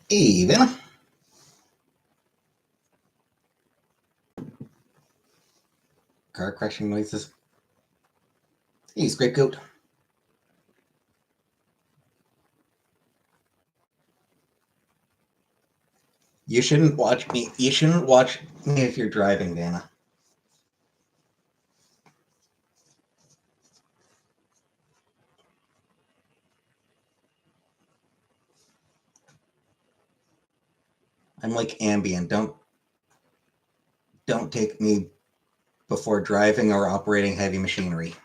Even. Car crashing noises. Hey, Scapegoat. You shouldn't watch me. You shouldn't watch me if you're driving, Dana. I'm like Ambien. Don't take me before driving or operating heavy machinery.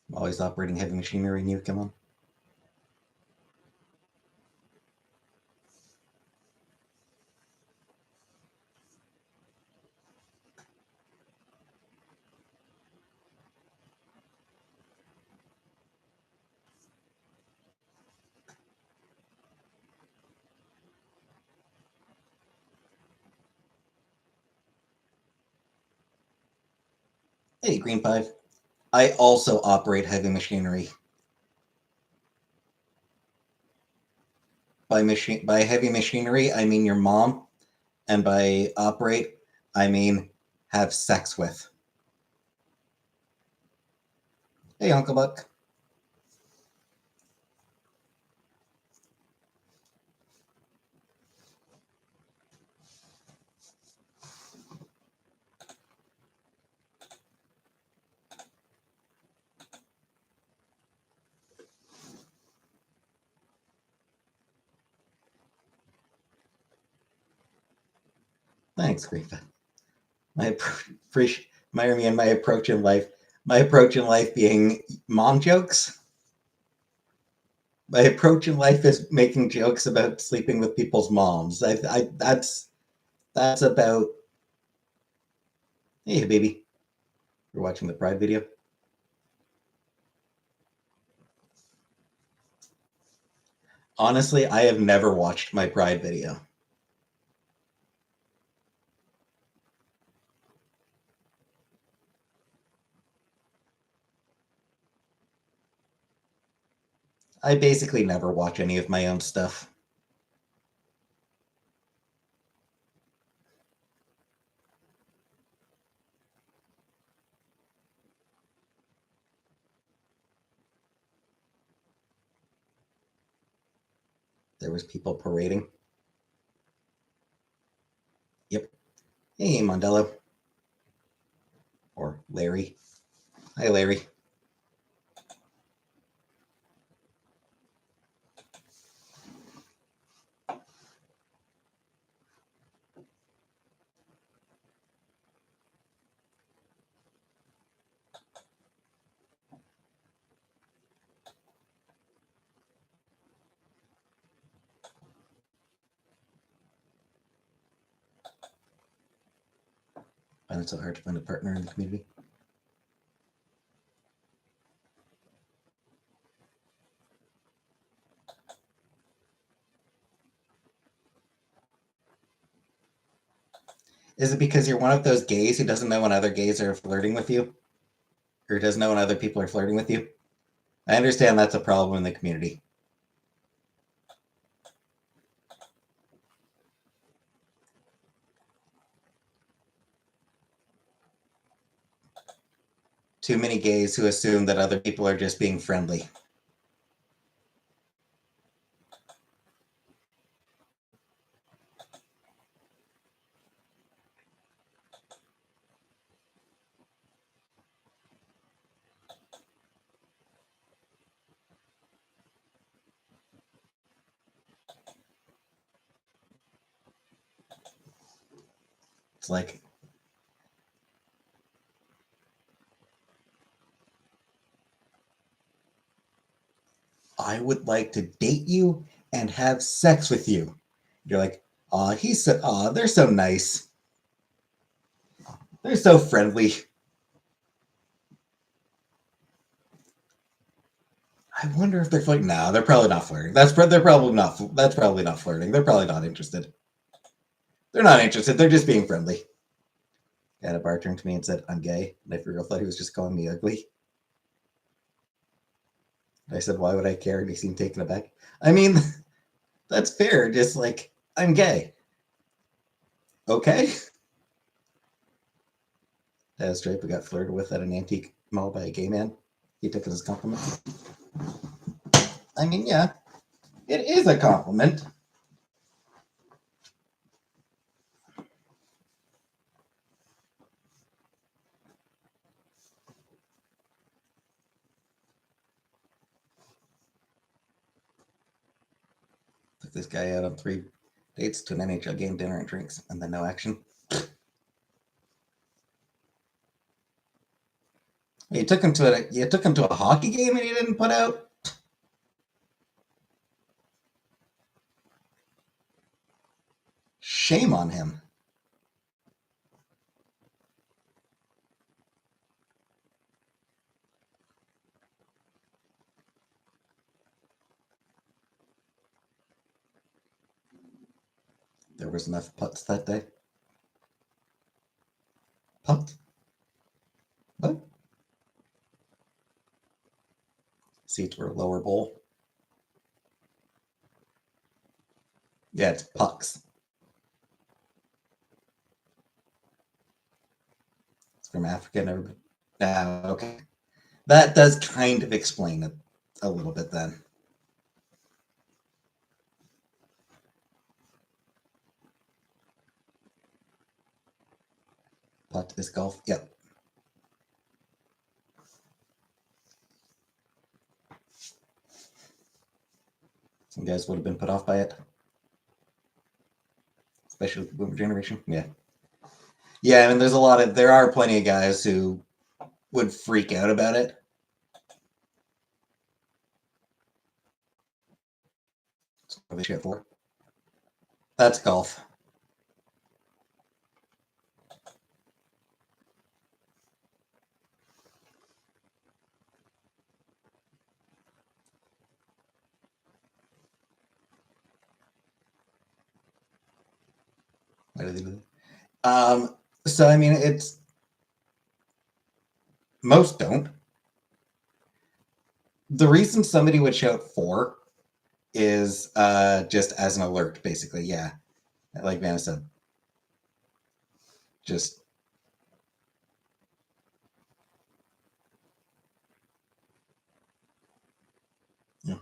I'm always operating heavy machinery and you come on. Hey, Green Five. I also operate heavy machinery. By heavy machinery, I mean your mom, and by operate, I mean have sex with. Hey, Uncle Buck. Thanks, Green Five. My approach in life. My approach in life being mom jokes. My approach in life is making jokes about sleeping with people's moms. That's about. Hey, baby, you're watching the Pride video. Honestly, I have never watched my Pride video. I basically never watch any of my own stuff. There was people parading. Yep. Hey, Mondello. Or Larry. Hi, Larry. Find it so hard to find a partner in the community. Is it because you're one of those gays who doesn't know when other gays are flirting with you? Or doesn't know when other people are flirting with you? I understand that's a problem in the community. Too many gays who assume that other people are just being friendly. It's like I would like to date you and have sex with you. You're like, they're so nice. They're so friendly. I wonder if they're flirting. No, they're probably not flirting. They're probably not. That's probably not flirting. They're probably not interested. They're not interested. They're just being friendly. And a bar turned to me and said, "I'm gay." And I for real thought he was just calling me ugly. I said, "Why would I care?" And he seemed taken aback. I mean, that's fair. Just like, I'm gay. Okay. As Draper got flirted with at an antique mall by a gay man. He took it as a compliment. I mean, yeah, it is a compliment. Took this guy out on 3 dates to an NHL game, dinner, and drinks, and then no action. You took him to a hockey game and he didn't put out. Shame on him. There was enough putts that day. Putt? What? Seats were lower bowl. Yeah, it's pucks. It's from Africa and everybody. Okay. That does kind of explain it a little bit then. Putt is golf. Yep. Some guys would have been put off by it. Especially the boomer generation. Yeah. Yeah, I mean there are plenty of guys who would freak out about it. What are they shit for? That's golf. Why do they do that? So I mean, it's most don't. The reason somebody would shout 4 is just as an alert, basically. Yeah, like Vanna said, just yeah.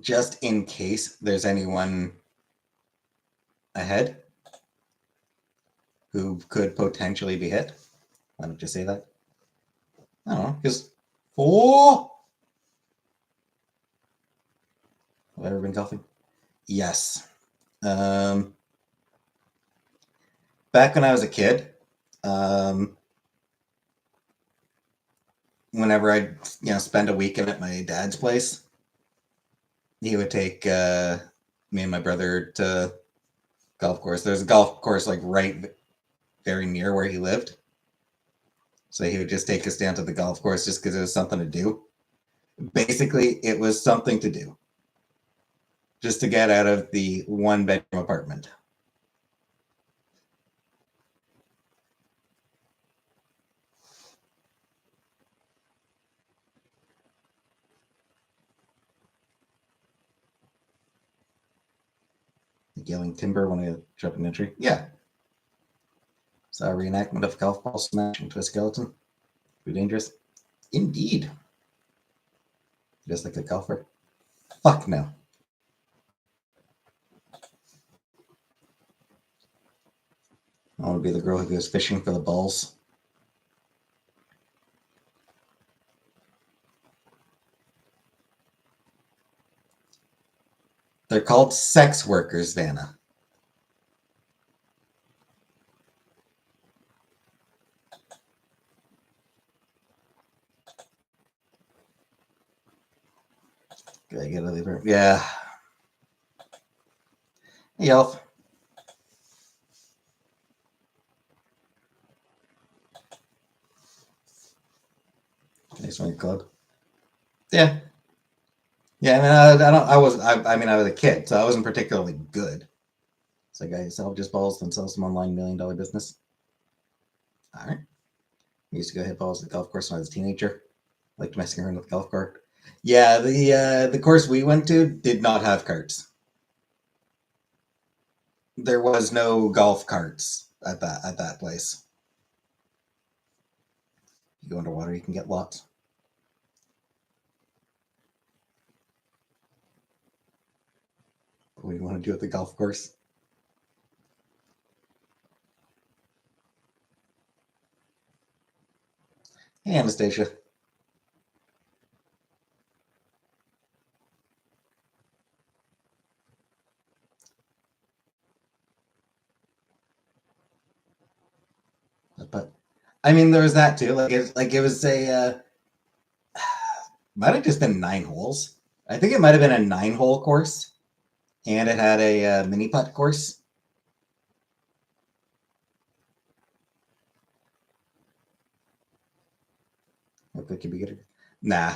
Just in case there's anyone ahead who could potentially be hit. Why don't you say that? I don't know, because 4. Have I ever been golfing? Yes. Back when I was a kid, whenever I'd spend a weekend at my dad's place, he would take me and my brother to golf course. There's a golf course like right very near where he lived. So he would just take us down to the golf course just because it was something to do. Basically, it was something to do. Just to get out of the 1-bedroom apartment. Yelling timber when I jump an entry. Yeah. Saw a reenactment of a golf ball smash into a skeleton. Too dangerous. Indeed. Just like a golfer. Fuck no. I want to be the girl who goes fishing for the balls. They're called sex workers, Vanna. Gotta get a lever. Yeah. Hey, Elf. Nice one, club. Yeah. Yeah, I mean, I was a kid, so I wasn't particularly good. So, guys, sell just balls, then sell some online $1 million business. All right. I used to go hit balls at the golf course when I was a teenager. Liked messing around with the golf cart. Yeah, the course we went to did not have carts. There was no golf carts at that place. You go underwater, you can get lots. What do you want to do at the golf course? Hey, Anastasia. But I mean, there was that too. It was a might have just been 9 holes. I think it might have been a 9-hole course, and it had a mini putt course. Look like you'd be good. Nah.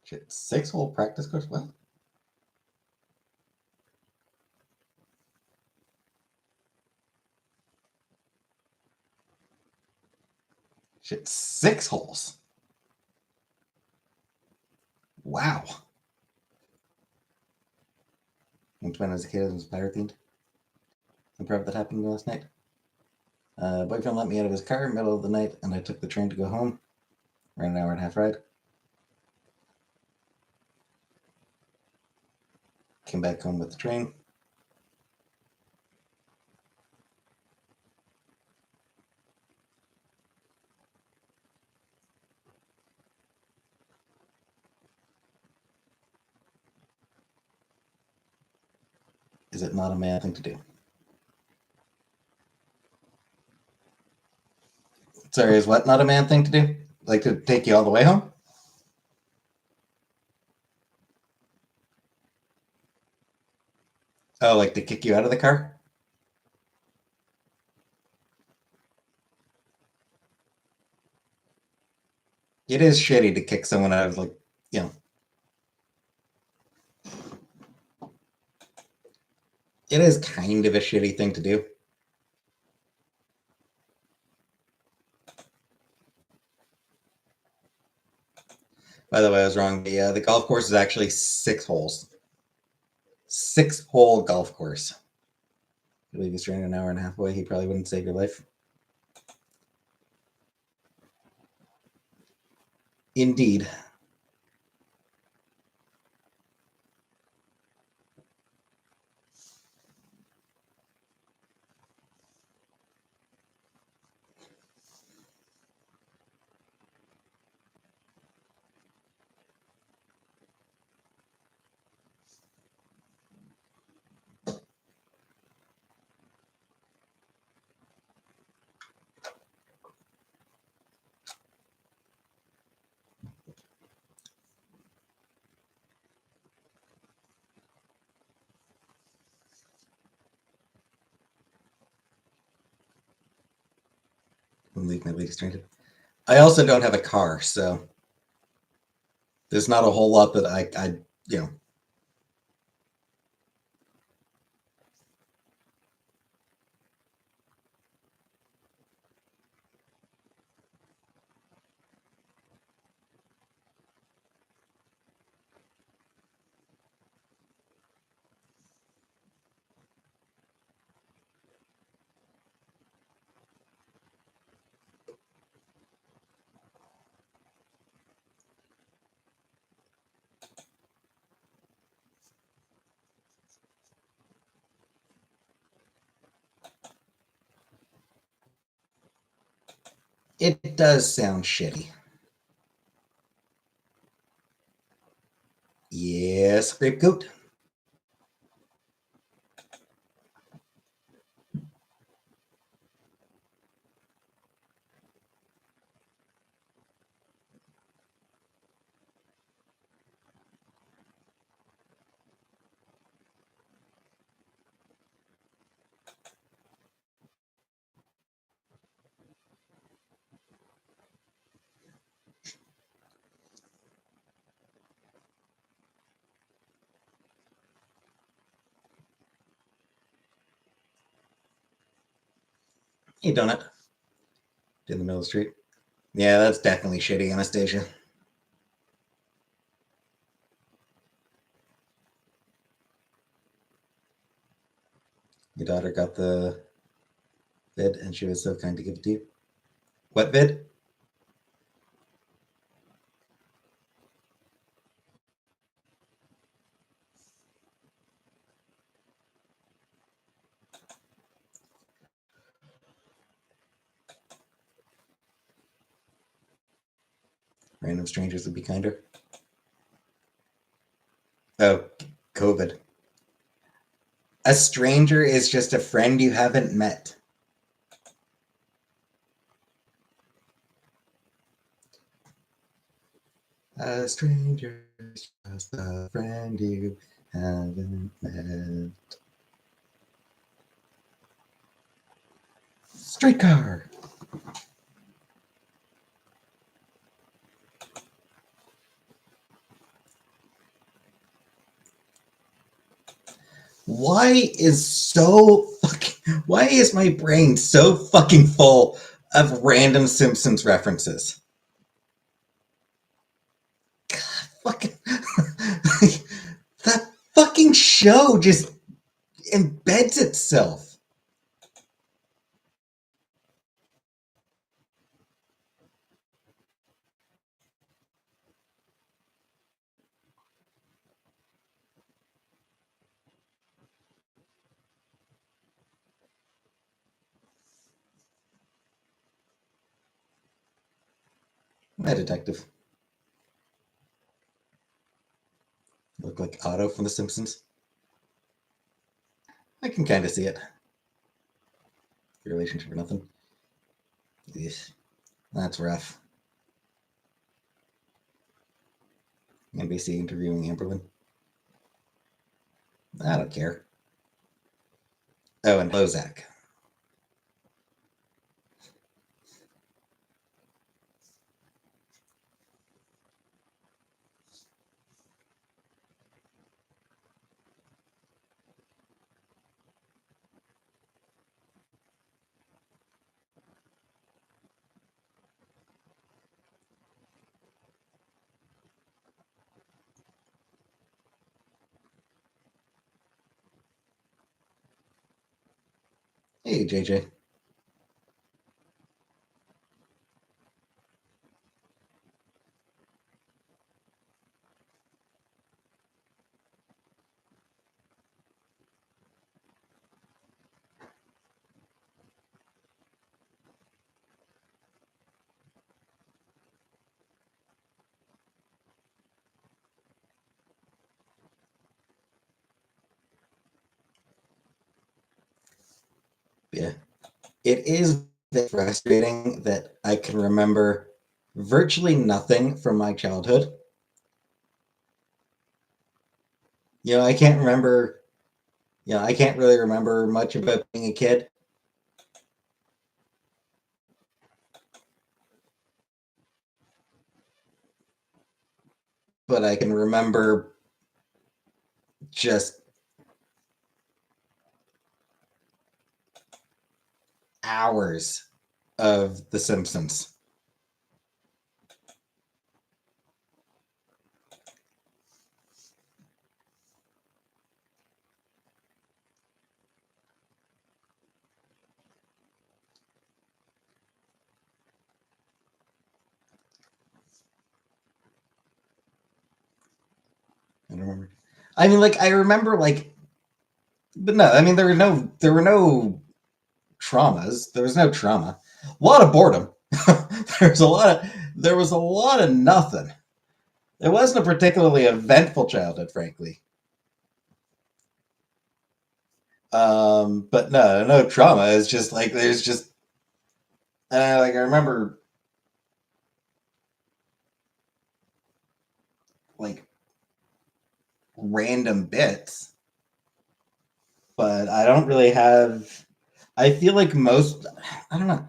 Shit, 6-hole practice course. What? Shit, 6 holes. Wow. Went to when I was a kid, it was fire themed. I'm proud that happened last night. Boyfriend let me out of his car middle of the night, and I took the train to go home. Ran an hour and a half ride. Came back home with the train. Is it not a man thing to do? Sorry, is what not a man thing to do? Like to take you all the way home? Oh, like to kick you out of the car? It is shitty to kick someone out of, like, you know. It is kind of a shitty thing to do. By the way, I was wrong. The golf course is actually 6 holes. 6-hole golf course. I believe he's driving an hour and a half away. He probably wouldn't save your life. Indeed. Leave my lady stranded. I also don't have a car, so there's not a whole lot that I you know. It does sound shitty. Yes, Grapecoat. Hey, Donut. In the middle of the street. Yeah, that's definitely shitty, Anastasia. Your daughter got the vid and she was so kind to give it to you. What vid? Random strangers would be kinder. Oh, COVID. A stranger is just a friend you haven't met. A stranger is just a friend you haven't met. Streetcar. Why is my brain so fucking full of random Simpsons references? God, fucking that fucking show just embeds itself. My detective. Look like Otto from The Simpsons. I can kind of see it. Relationship or nothing. Eesh, that's rough. NBC interviewing Amberlin. I don't care. Oh, and Bozak. Hey, JJ. Yeah. It is frustrating that I can remember virtually nothing from my childhood. I can't remember, I can't really remember much about being a kid. But I can remember just hours of The Simpsons. I don't remember. I mean, like I remember, but no, I mean there were no traumas. There was no trauma. A lot of boredom. There was a lot of nothing. It wasn't a particularly eventful childhood, frankly. But no trauma. It's just like there's just like I remember like random bits, but I don't really have. I feel like most. I don't know.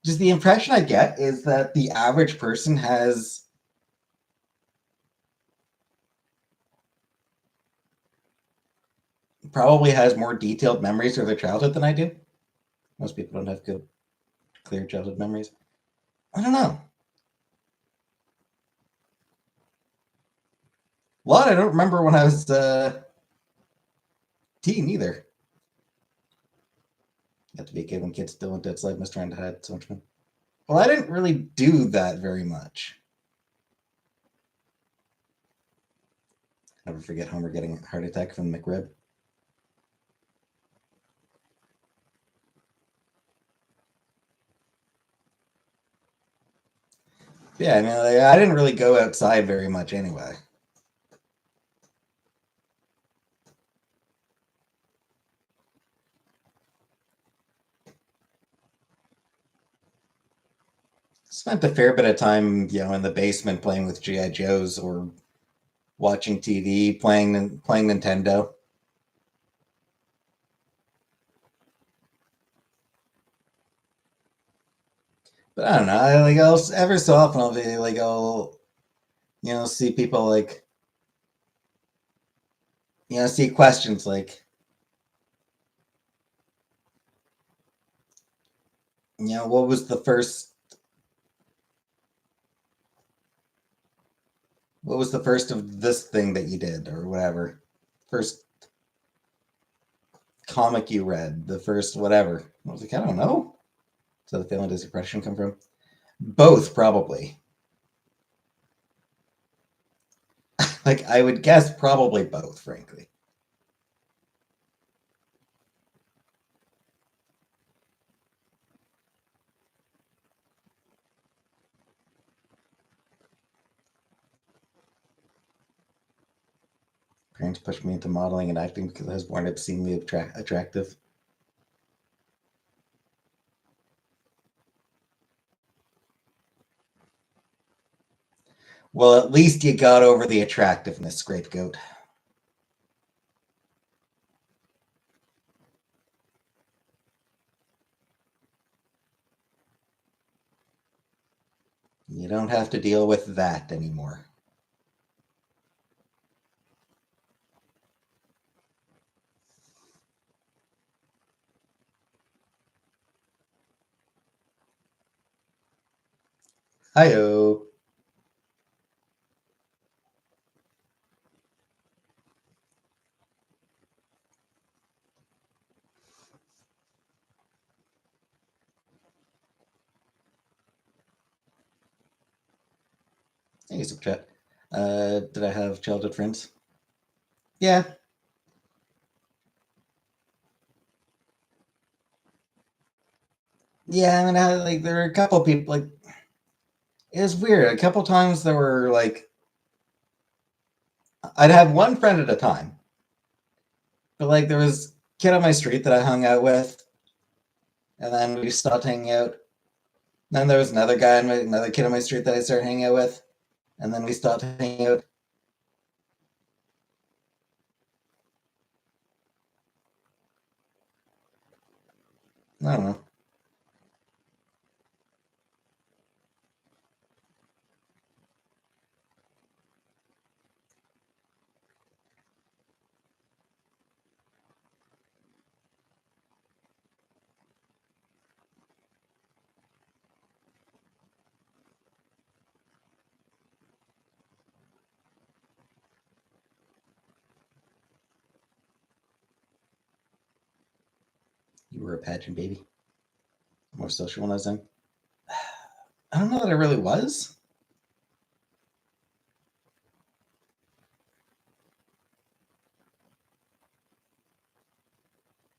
Just the impression I get is that the average person has probably has more detailed memories of their childhood than I do. Most people don't have good, clear childhood memories. I don't know. A lot I don't remember when I was teen either. Got to be a kid when kids still went to its life was trying to hide so much fun. Well, I didn't really do that very much. Never forget Homer getting a heart attack from McRib. Yeah, I mean, like, I didn't really go outside very much anyway. Spent a fair bit of time, in the basement playing with GI Joes or watching TV, playing Nintendo. But I don't know. I'll every so often I'll be like I'll see people like see questions like what was the first of this thing that you did or whatever, first comic you read, the first whatever. I was like, I don't know. So the feeling does depression come from? Both probably. Like I would guess probably both, frankly. Parents pushed me into modeling and acting because I was born obscenely attractive. Well, at least you got over the attractiveness, scapegoat. You don't have to deal with that anymore. Hi-oh. Hey, super chat. Did I have childhood friends? Yeah. Yeah, I mean, there were a couple people, like, it was weird. A couple times there were, like, I'd have one friend at a time. But, like, there was a kid on my street that I hung out with, and then we stopped hanging out. Then there was another kid on my street that I started hanging out with, and then we stopped hanging out. I don't know. You were a pageant baby. More social when I was young. I don't know that I really was.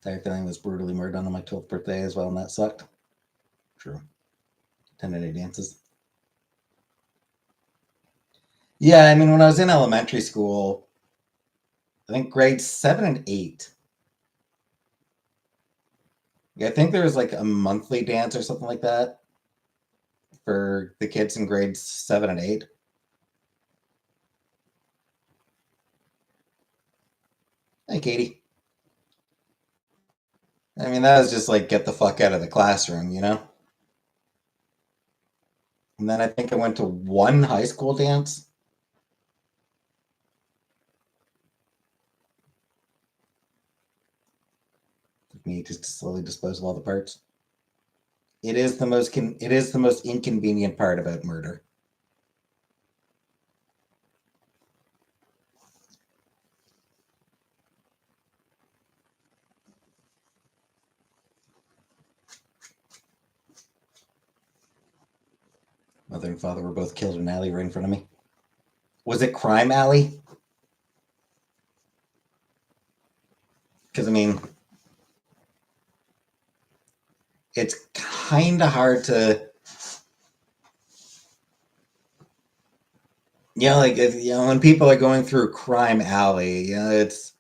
Entire family was brutally murdered on my 12th birthday as well, and that sucked. True. 10-a-day dances. Yeah, I mean, when I was in elementary school, I think grades 7 and 8. Yeah, I think there was like a monthly dance or something like that for the kids in grades 7 and 8. Hey, Katie. I mean, that was just like get the fuck out of the classroom, you know? And then I think I went to one high school dance. Took me to slowly dispose of all the parts. It is the most inconvenient part about murder. Mother and father were both killed in an alley right in front of me. Was it Crime Alley? Because I mean, it's kind of hard to, like when people are going through Crime Alley, it's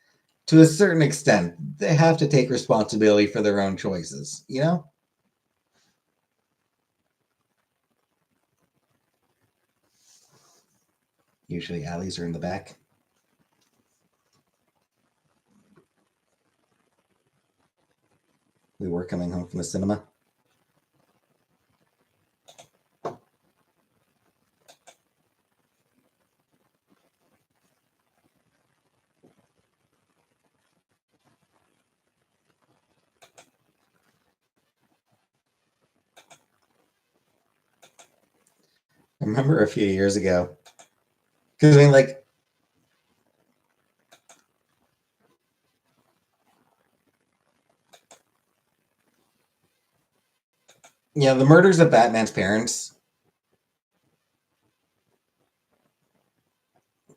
to a certain extent they have to take responsibility for their own choices. Usually alleys are in the back. We were coming home from the cinema. I remember a few years ago, because I mean, like, the murders of Batman's parents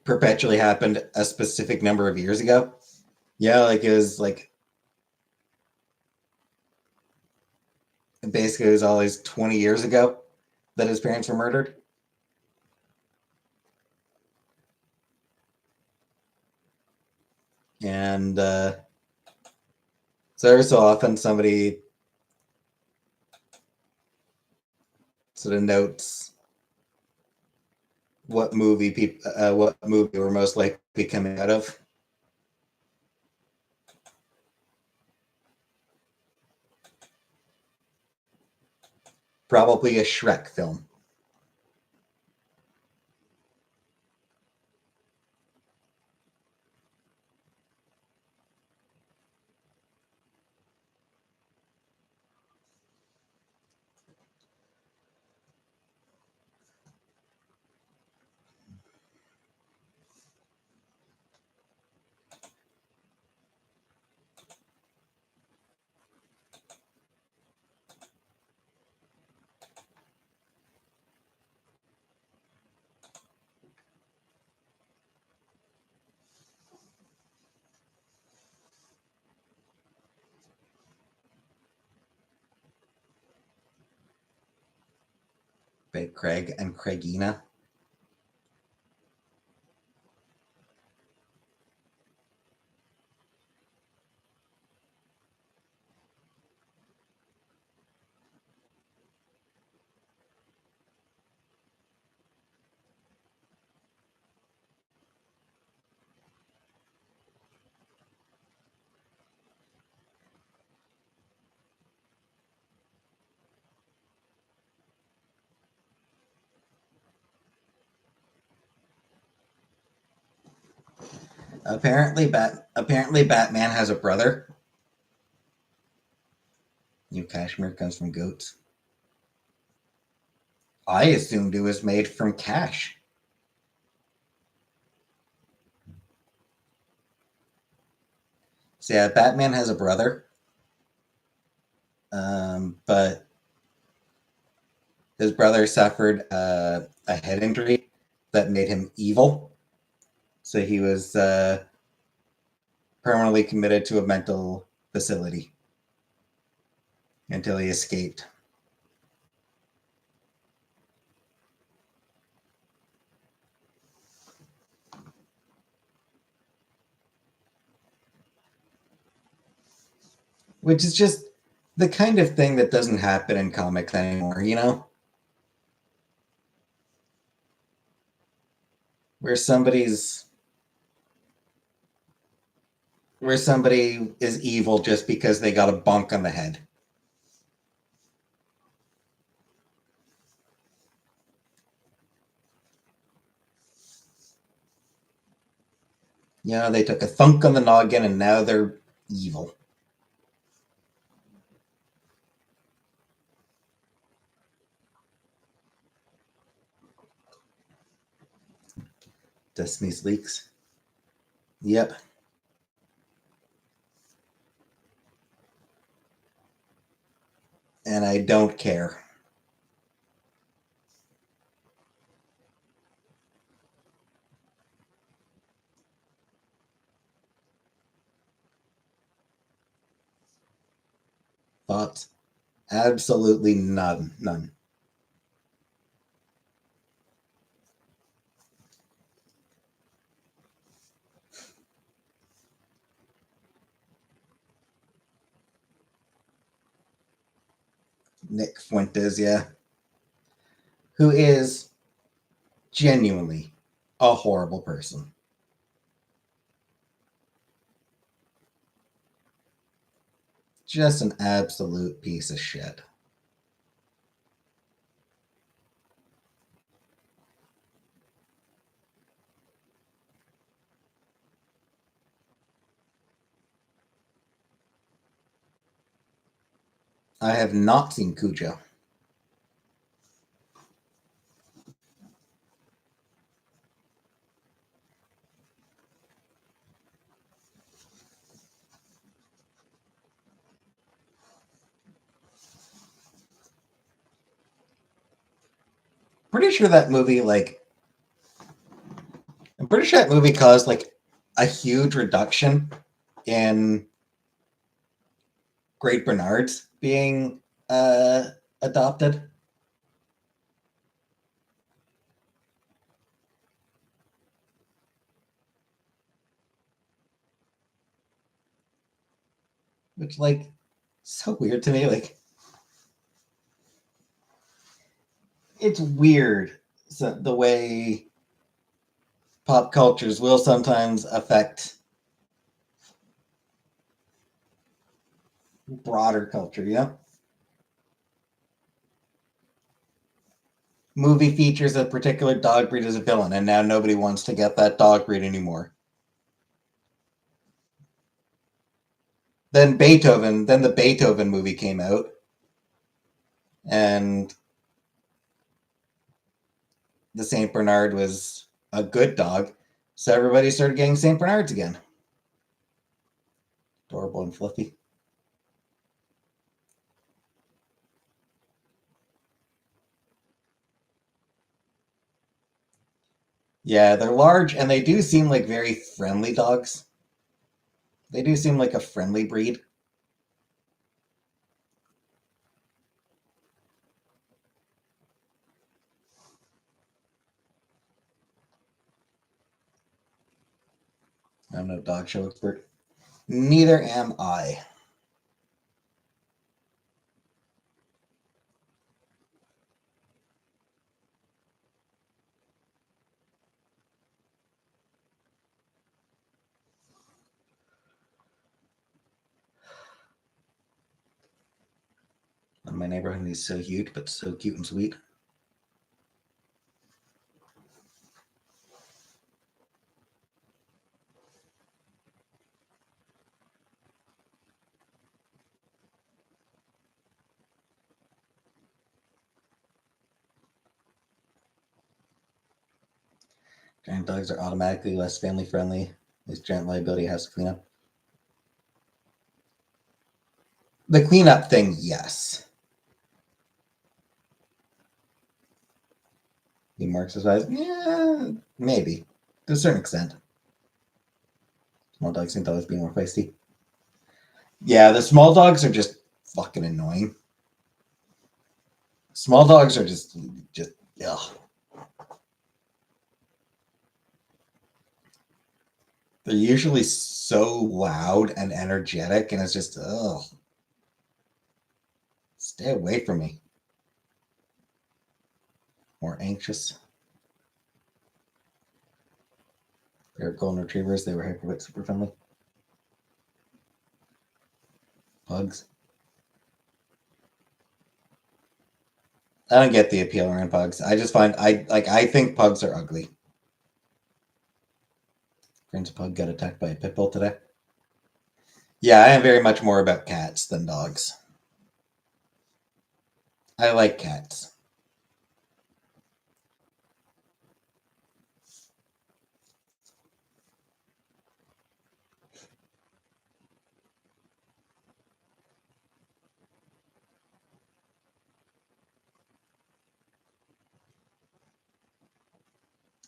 perpetually happened a specific number of years ago. Yeah, like it was like basically it was always 20 years ago that his parents were murdered. And so every so often somebody sort of notes what movie we're most likely coming out of. Probably a Shrek film. By Craig and Craigina. Apparently Batman has a brother. New cashmere comes from goats. I assumed it was made from cash. So yeah, Batman has a brother, but his brother suffered a head injury that made him evil. So he was permanently committed to a mental facility until he escaped. which is just the kind of thing that doesn't happen in comics anymore, you know? Where somebody's where somebody is evil just because they got a bonk on the head. You know, they took a thunk on the noggin and now they're evil. Destiny's leaks. Yep. And I don't care. Thoughts? Absolutely none. None. Nick Fuentes, yeah. Who is genuinely a horrible person. Just an absolute piece of shit. I have not seen Cujo. Pretty sure that movie, like, I'm pretty sure that movie caused like a huge reduction in Great Bernards being adopted. Which, like, so weird to me. Like, it's weird the way pop cultures will sometimes affect broader culture, you know? Movie features a particular dog breed as a villain, and now nobody wants to get that dog breed anymore. Then the Beethoven movie came out, and the Saint Bernard was a good dog, so everybody started getting Saint Bernards again. Adorable and fluffy. Yeah, they're large and they do seem like very friendly dogs. They do seem like a friendly breed. I'm no dog show expert. Neither am I. My neighborhood is so huge, but so cute and sweet. Giant dogs are automatically less family friendly. This giant liability has to clean up. The cleanup thing, yes. He marks his eyes. Yeah, maybe. To a certain extent. Small dogs seem to always be more feisty. Yeah, the small dogs are just fucking annoying. Small dogs are just ugh. They're usually so loud and energetic, and it's just ugh. Stay away from me. More anxious. They're golden retrievers. They were hyperwit, super friendly. Pugs. I don't get the appeal around pugs. I just find I think pugs are ugly. Friend's pug got attacked by a pit bull today. Yeah, I am very much more about cats than dogs. I like cats.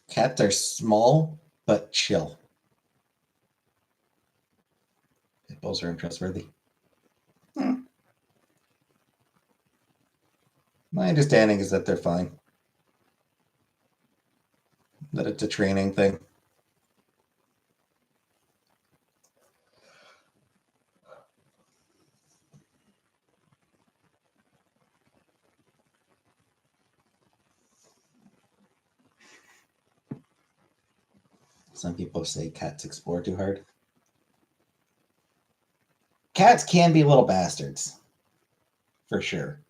Cats are small but chill. Pit bulls are untrustworthy. My understanding is that they're fine. That it's a training thing. Some people say cats explore too hard. Cats can be little bastards. For sure.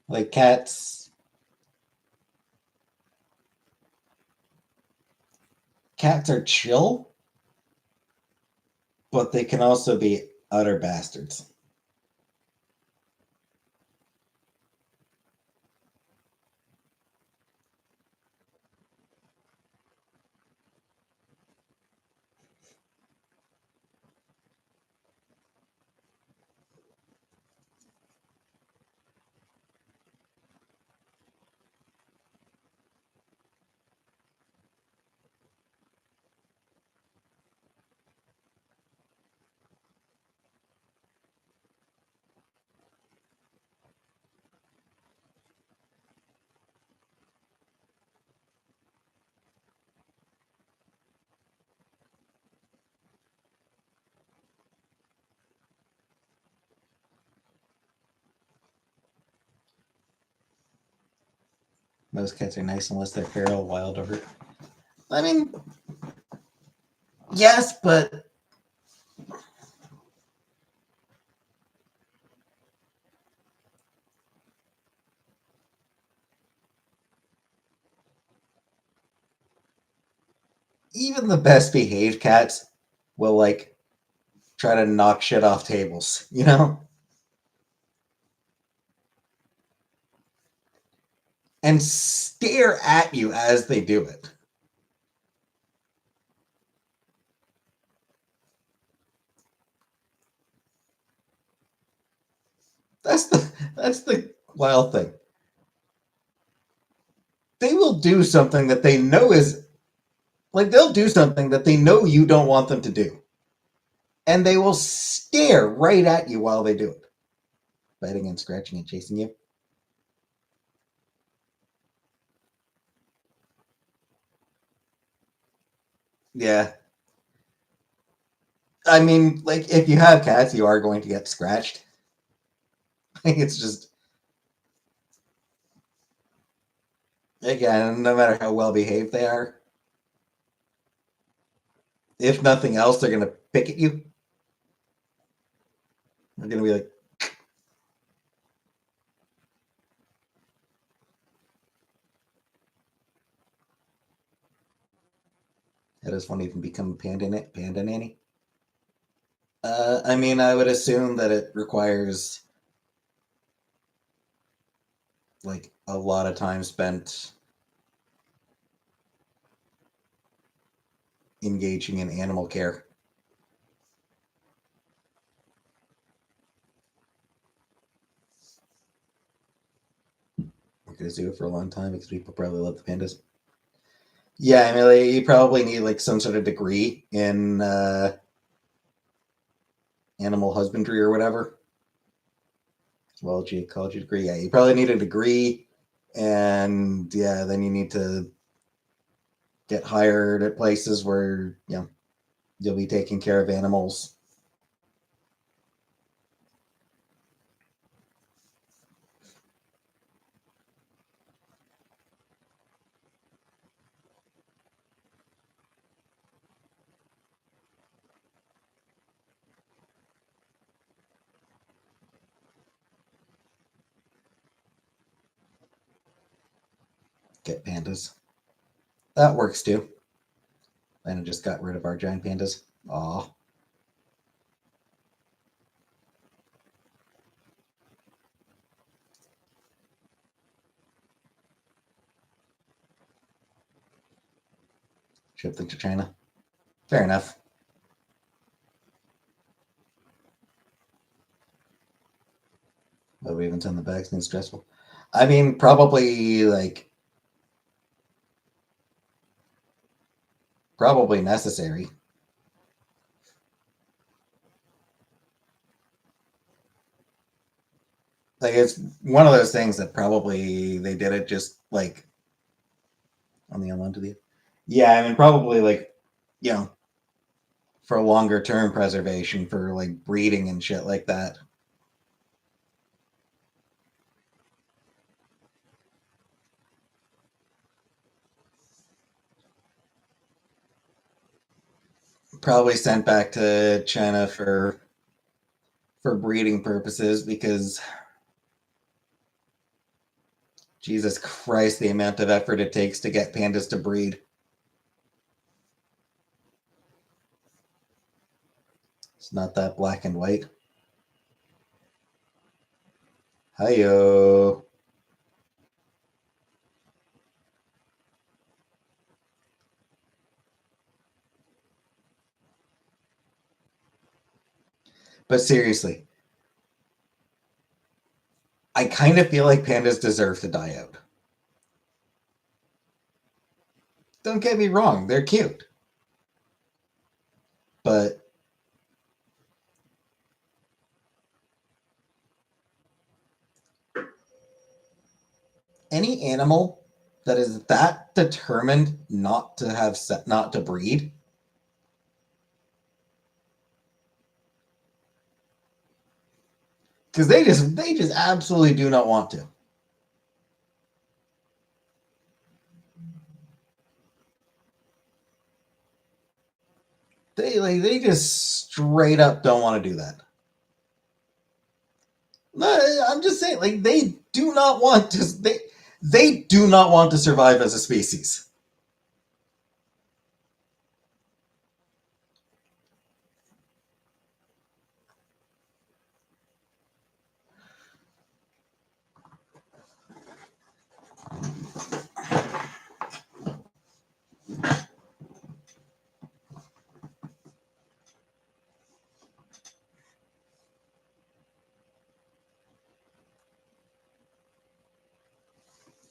Like cats are chill, but they can also be utter bastards. Most cats are nice unless they're feral, wild, or hurt. I mean, yes, but even the best behaved cats will like try to knock shit off tables, you know? And stare at you as they do it. That's the wild thing. They will do something that they know is like they'll do something that they know you don't want them to do. And they will stare right at you while they do it. Biting and scratching and chasing you. Yeah. I mean, like if you have cats, you are going to get scratched. It's just again, no matter how well behaved they are, if nothing else, they're gonna pick at you. They're gonna be like, "How does one even become a panda nanny?" I mean, I would assume that it requires like a lot of time spent engaging in animal care. panda zoo for a long time because people probably love the pandas. Yeah, I mean, like, you probably need like some sort of degree in animal husbandry or whatever. Well, college degree. Yeah, you probably need a degree, and yeah, then you need to get hired at places where you'll be taking care of animals. Get pandas. That works too. And it just got rid of our giant pandas. Aw. Shipped them to China. Fair enough. But we haven't done the bags and it's stressful. I mean, probably probably necessary. Like it's one of those things that probably they did it just like on the online to the yeah, I mean probably like you know for longer term preservation for like breeding and shit like that. Probably sent back to China for breeding purposes because Jesus Christ, the amount of effort it takes to get pandas to breed. It's not that black and white. Hiyo. But seriously, I kind of feel like pandas deserve to die out. Don't get me wrong, they're cute. But any animal that is that determined not to breed, because they just absolutely do not want to. They just straight up don't want to do that. No, I'm just saying, like they do not want to. They do not want to survive as a species.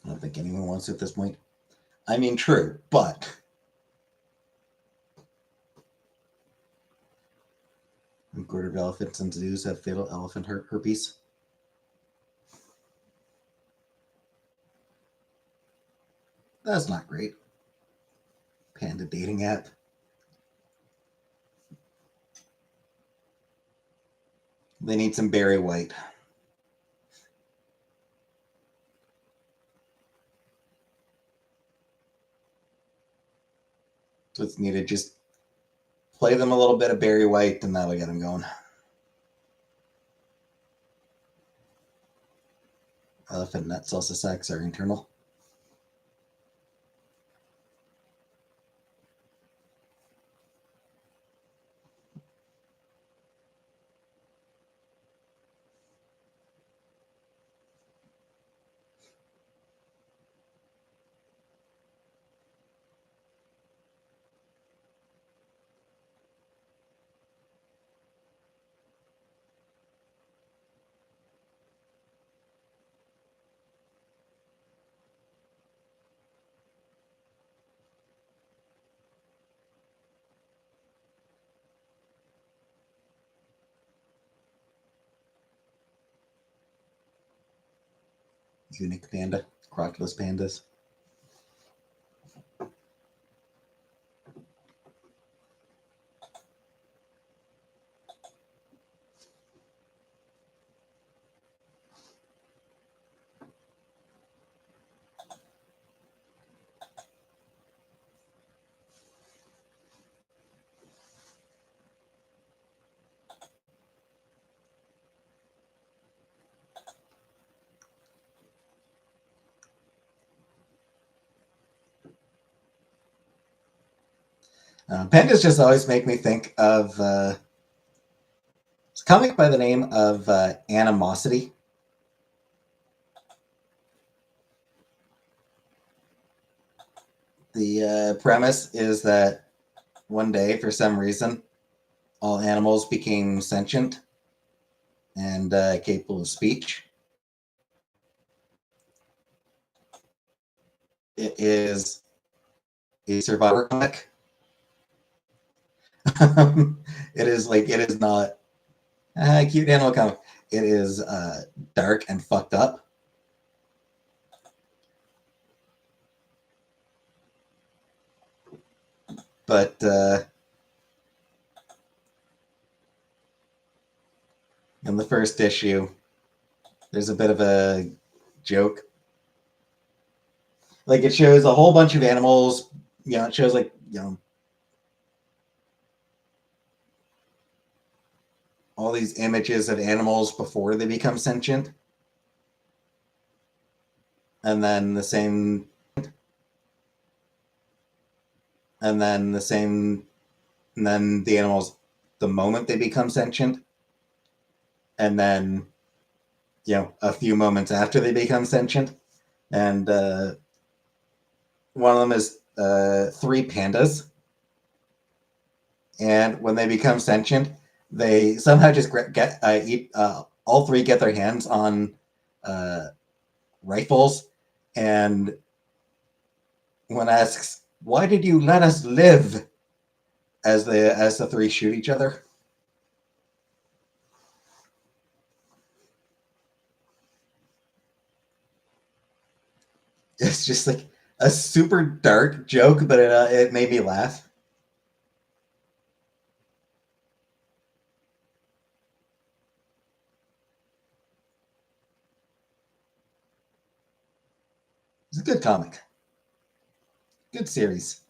I don't think anyone wants to at this point. I mean, true, but a quarter of elephants in zoos have fatal elephant herpes. That's not great. Panda dating app. They need some Barry White. So it's needed. Just play them a little bit of Barry White, and that'll get them going. Elephant nut salsa sacs are internal. Unique panda, crotchless pandas. Pandas just always make me think of a comic by the name of Animosity. The premise is that one day, for some reason, all animals became sentient and capable of speech. It is a survivor comic. It is not a cute animal comic. It is dark and fucked up. But in the first issue, there's a bit of a joke. Like it shows a whole bunch of animals. It shows all these images of animals before they become sentient. And then the same and then the animals the moment they become sentient. And then a few moments after they become sentient. And one of them is 3 pandas. And when they become sentient, they somehow just eat. All 3 get their hands on rifles, and one asks, "Why did you let us live?" As the 3 shoot each other. It's just like a super dark joke, but it made me laugh. It's a good comic. Good series.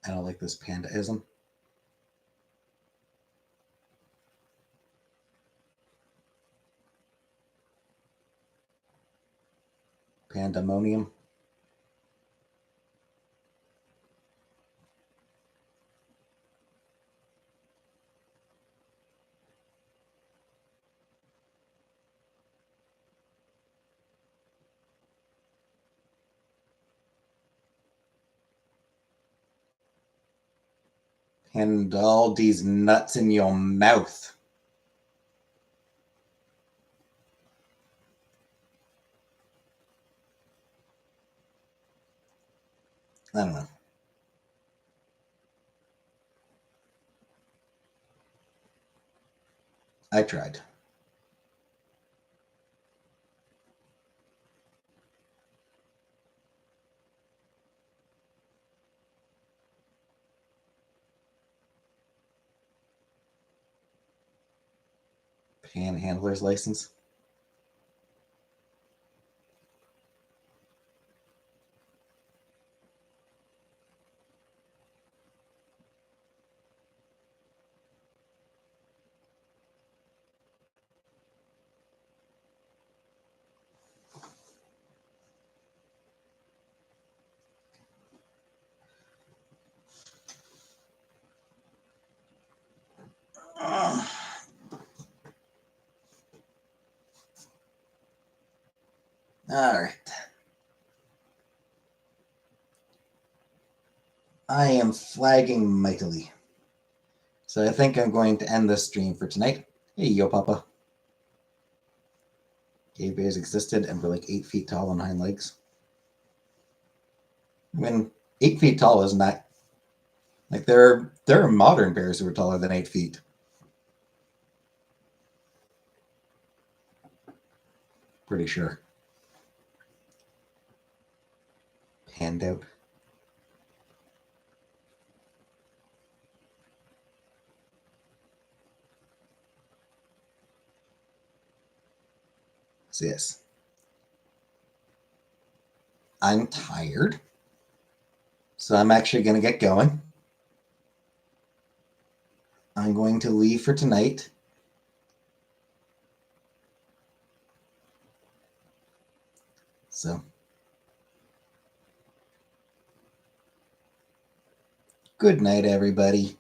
I don't like this pandaism. Pandemonium. And all these nuts in your mouth. I don't know. I tried. Panhandler's license. All right. I am flagging mightily. So I think I'm going to end this stream for tonight. Hey, yo, Papa. Cave bears existed and were like 8 feet tall on hind legs. I mean, 8 feet tall isn't that... Like, there are modern bears who are taller than 8 feet. Pretty sure. Panned out. So yes. I'm tired. So I'm actually going to get going. I'm going to leave for tonight. So, good night, everybody.